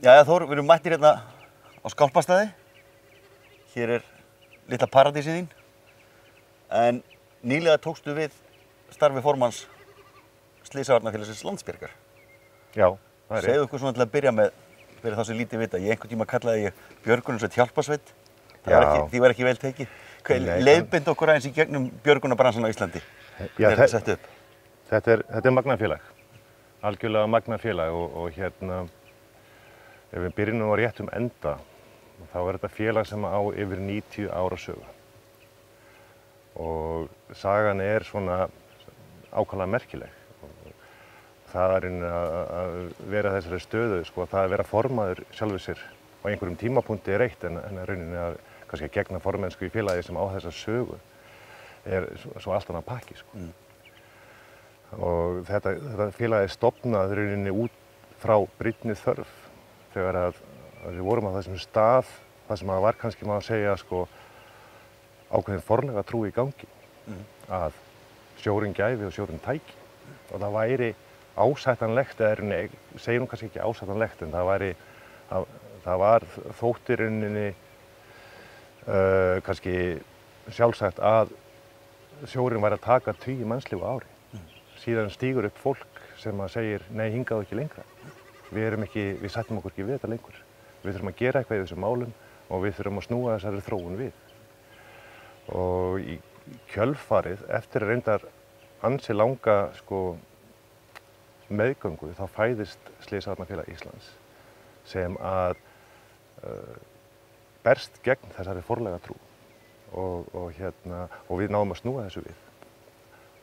Jæja Þór, við erum mættir hérna á Skálpastaði. Hér litla paradísið þín. En nýlega tókstu við starfi formanns Slysavarnafélagsins Landsbjargar. Já, það er rétt. Segðu okkur svona til að byrja með, fyrir þá sem lítið vita. Ég einhvern tíma kallaði ég björgunarsveit hjálparsveit. Því var ekki vel tekið. Leiðbind okkur aðeins í gegnum björgunarbransan á Íslandi. Já, Sett upp. Þetta er magnað félag. Algjörlega magnað félag og hérna, ef við byrjum á réttum enda, þá er þetta félag sem á yfir 90 ára sögu. Og sagan er svona ákaflega merkileg. Það er að vera þessari stöðu, sko, það að vera formaður sjálfur sér á einhverjum tímapunkti er eitt, en rauninni að kannski að gegna formennsku í félagi sem á þessa sögu er svo allt annað pakki, sko. Og þetta félag er stofnað rauninni út frá brýnni þörf þegar að við vorum á þessum stað, það sem var kannski má segja, sko, ákveðin forlega trú í gangi, að sjórinn gæfi og sjórinn tæki. Og það væri ásættanlegt, eða segjum kannski ekki ásættanlegt, en það var þótti rauninni kannski sjálfsagt að sjórinn væri að taka 20 mannslíf á ári. Síðan stígur upp fólk sem að segir, nei, hingað ekki lengra. Við sættum okkur ekki við þetta lengur. Við þurfum að gera eitthvað í þessum málum og við þurfum að snúa þessari þróun við. Og í kjölfarið, eftir reyndar ansi langa, sko, meðgöngu, þá fæðist Slysavarnafélag Íslands sem að berst gegn þessari forlega trú og við náum að snúa þessu við.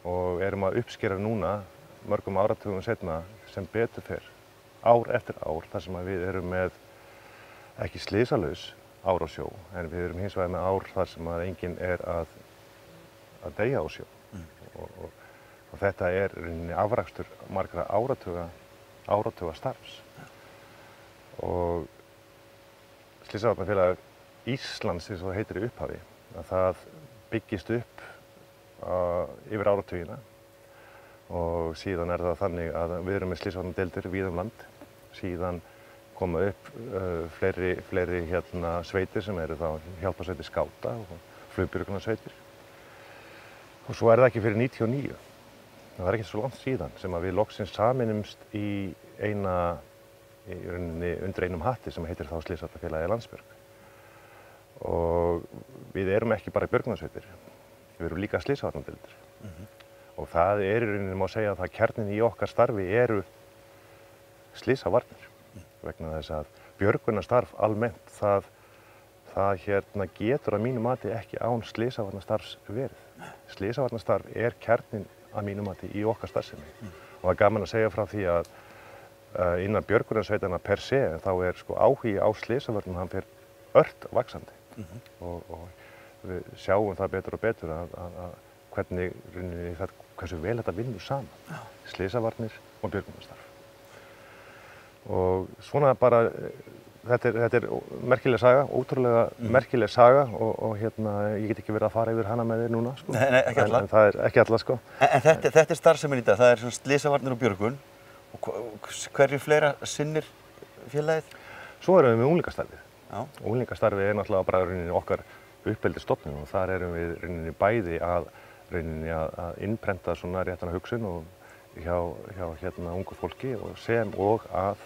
Og erum að uppskera núna, mörgum áratugum seinna, sem betur fer, ár eftir ár, þar sem við erum með ekki slysalaus ár á sjó, en við erum hins vegar með ár þar sem enginn er að deyja á sjó. Og þetta er rauninni afrakstur margra áratuga starfs. Og Slysavarnafélag Íslands, eins og það heitir í upphafi, að það byggist upp yfir áratugina og síðan er það þannig að við erum með slysavarnadeildir víða land. Síðan koma upp fleiri sveitir sem eru þá hjálparsveitir skáta og flugbjörgunarsveitir. Og svo er það ekki fyrir 99. Það er ekki svo langt síðan sem að við loksins sameinumst í undir einum hatti sem heitir þá Slysavarnafélagið Landsbjörg. Og við erum ekki bara björgunarsveitir, við erum líka slysavarnadeildir. Og það er í rauninni, má segja að það kjarninn í okkar starfi eru slysavarnir. Vegna þess að björgunarstarf almennt, það getur að mínu mati ekki án slysavarnastarfs verið. Slysavarnastarf er kjarninn að mínu mati í okkar starfsemi. Og það er gaman að segja frá því að innan björgunarsveitanna per se, þá er sko áhugi á slysavarnum, hann fer ört vaxandi. Og við sjáum það betur og betur að hversu vel þetta vinnur saman. Slysavarnir og björgunarstarf. Og svona bara, þetta er merkileg saga, ótrúlega merkileg saga og ég get ekki verið að fara yfir hana með þér núna, sko. Nei, ekki alla. En það er ekki alla, sko. En þetta er starfsemin í dag, það er svona slysavarnir og björgun. Og hverju fleira sinnir félagið? Svo erum við með unglingastarfið. Já. Unglingastarfið er náttúrulega bara rauninni okkar uppeldisstofnun og þar erum við rauninni bæði að innprenta svona réttana hugsun og hjá ungu fólki og sem og að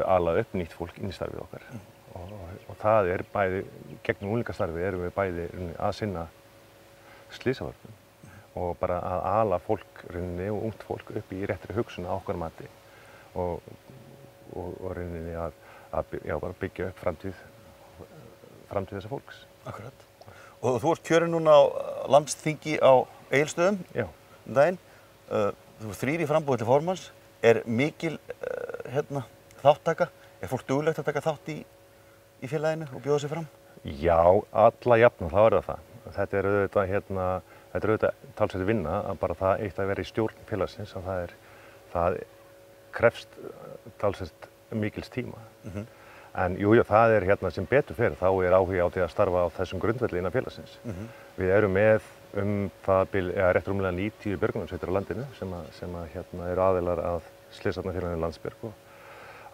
ala upp nýtt fólk inn í starfið okkar. Og það er bæði, gegnum unglingastarfið erum við bæði að sinna slysavörnum og bara að ala fólk rauninni og ungt fólk upp í réttri hugsun á okkar mati og rauninni að bara byggja upp framtíð þessa fólks. Akkurat. Og þú ert kjörinn núna á landsþingi á Egilsstöðum daginn. Þú ert 3 í framboði til formanns. Er mikil þáttaka? Er fólk duglegt að taka þátt í félaginu og bjóða sig fram? Já, alla jafna, þá er það. Þetta er auðvitað talsverð vinna að bara það eitt að vera í stjórn félagsins að það krefst talsvert mikils tíma. En jú, það er sem betur fer, þá er áhugi á því að starfa á þessum grundvelli innan félagsins. Við erum með það bil, rétt rúmlega 90 björgunarsveitir á landinu sem eru aðilar að Slysavarnafélaginu Landsbjörg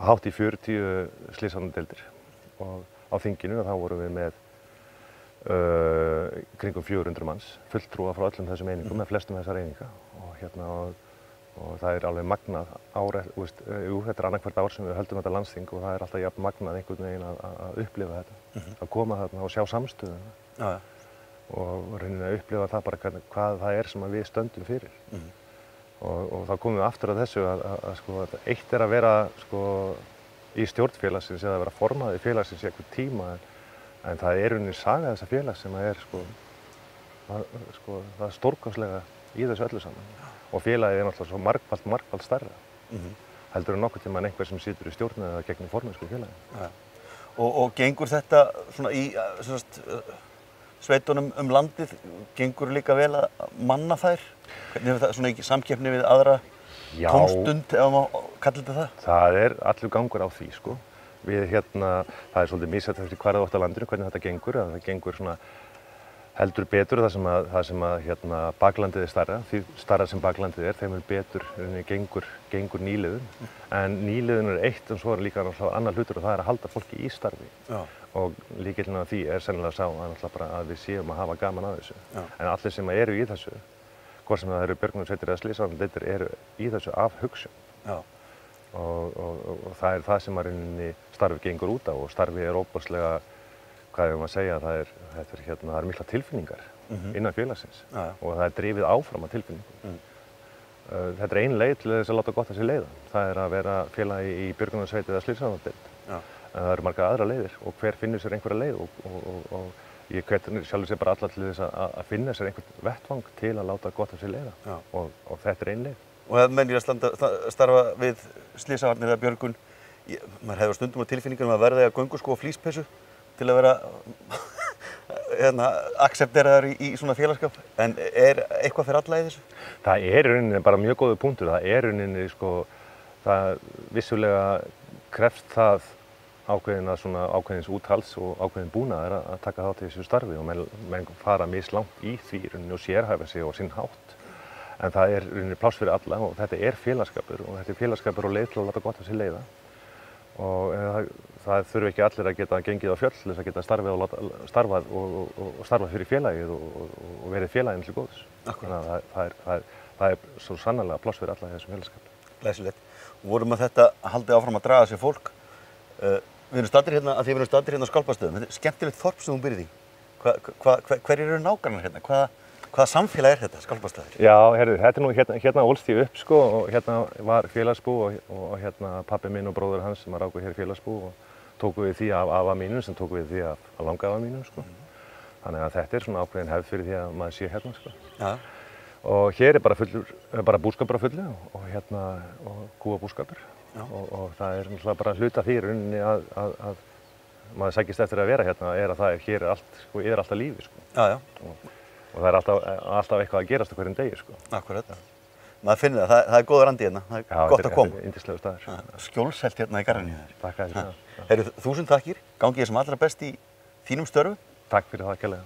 hátt í 40 slysavarnadeildir og á þinginu þá vorum við með kringum 400 manns, fulltrúa frá öllum þessum einingum, með flestum þessar eininga og það er alveg magnað þetta er annað hvert ár sem við höldum þetta landsþing og það er alltaf jafn magnað einhvern veginn að upplifa þetta, að koma þarna og sjá samstöðuna og reyna að upplifa það bara hvað það er sem við stöndum fyrir og þá komum við aftur að þessu að eitt er að vera í stjórn félagsins eða að vera formaður félagsins í einhvern tíma en það er rauninni saga þessa félags sem er það er stórkostlega í þessu öllu saman og félagið er náttúrulega svo margfalt stærra heldur en nokkuð tíma en einhver sem situr í stjórn eða gegnum formennsku í félaginu. Og gengur þetta svona í sveitunum landið, gengur líka vel að manna þær? Hvernig er það svona í samkeppni við aðra tómstund ef maður kallar þetta það? Það er allur gangur á því Við það er svolítið misjafnt eftir hvar það átt á landinu, hvernig þetta gengur, að það gengur svona heldur betur það sem baklandið er stærra, því stærra sem baklandið er, þeim betur gengur nýliðun. En nýliðun er eitt en svo er líka annar hlutur og það er að halda fólki í starfi. Og lykillinn að því er sennilega sá að við séum að hafa gaman að þessu. En allir sem eru í þessu, hvort sem það eru björgunarsveitir eða slysavarnadeildir, eru í þessu af hugsun. Og það er það sem starfið gengur út á og starfið er óbúrslega, hvað ég að segja, það er mikla tilfinningar innan félagsins og það er drifið áfram af tilfinningum. Þetta er ein leið til þess að láta gott að sér leiða. Það er að vera félagi í björgunarsveit eða slysavarnadeild. En það eru margar aðra leiðir og hver finnur sér einhverja leið og ég hvet sjálfur sér bara alla til þess að finna sér einhvern vettvang til að láta gott að sér leiða og þetta er ein leið. Og ef menn starfa við slysavarnir eða björgun, maður hefur stundum á tilfinningunum að verða að gönguskó og flíspeysu til að vera aksepteraðar í svona félagskap. En er eitthvað fyrir alla í þessu? Það er í rauninni bara mjög góður punktur. Það er í rauninni það vissulega krefst það ákveðins úthalds og ákveðin búnaðar að taka þátt í þessu starfi og menn fara mislangt í því í rauninni og sérhæfa sig á sinn hátt. En það er rauninni pláss fyrir alla og þetta er félagsskapur og þetta er félagsskapur og leið til að láta gott að sér leiða. Og það þurfi ekki allir að geta gengið á fjöll til þess að geta starfað fyrir félagið og verið félaginu til góðs. Þannig að það er svo sannarlega pláss fyrir alla í þessum félagsskap. Glæsilegt. Vorum að þetta haldi áfram að draga sér fólk. Við erum staddir hérna á Skálpastöðum. Þetta er skemmtilegt þorp sem þú byrðir í. Hverjir eru nágrannar hérna? Hvaða samfélag er þetta, Skálpastaðir? Já, þetta er hérna ólst ég upp og hérna var félagsbú og hérna pabbi minn og bróður hans sem ráku hér félagsbú og tóku við því af afa mínum sem tóku við því af langafa mínum Þannig að þetta er svona ákveðin hefð fyrir því að maður sé hérna Og hér er bara búskapur á fullu og kúabúskapur og það er náttúrulega bara hluta því rauninni að maður sækist eftir að vera hérna er að hér er allt, er alltaf lífi Og það er alltaf eitthvað að gerast á hverjum degi Akkurat. Maður finnir það er góður andi hérna, það er gott að koma. Já, þetta er yndislegur staður. Skjólselt hérna í garðinum hjá þér. Takk að þér. Heyrðu, 1000 takkir, gangi þér sem allra best í þínum störfum. Takk fyrir það kærlega.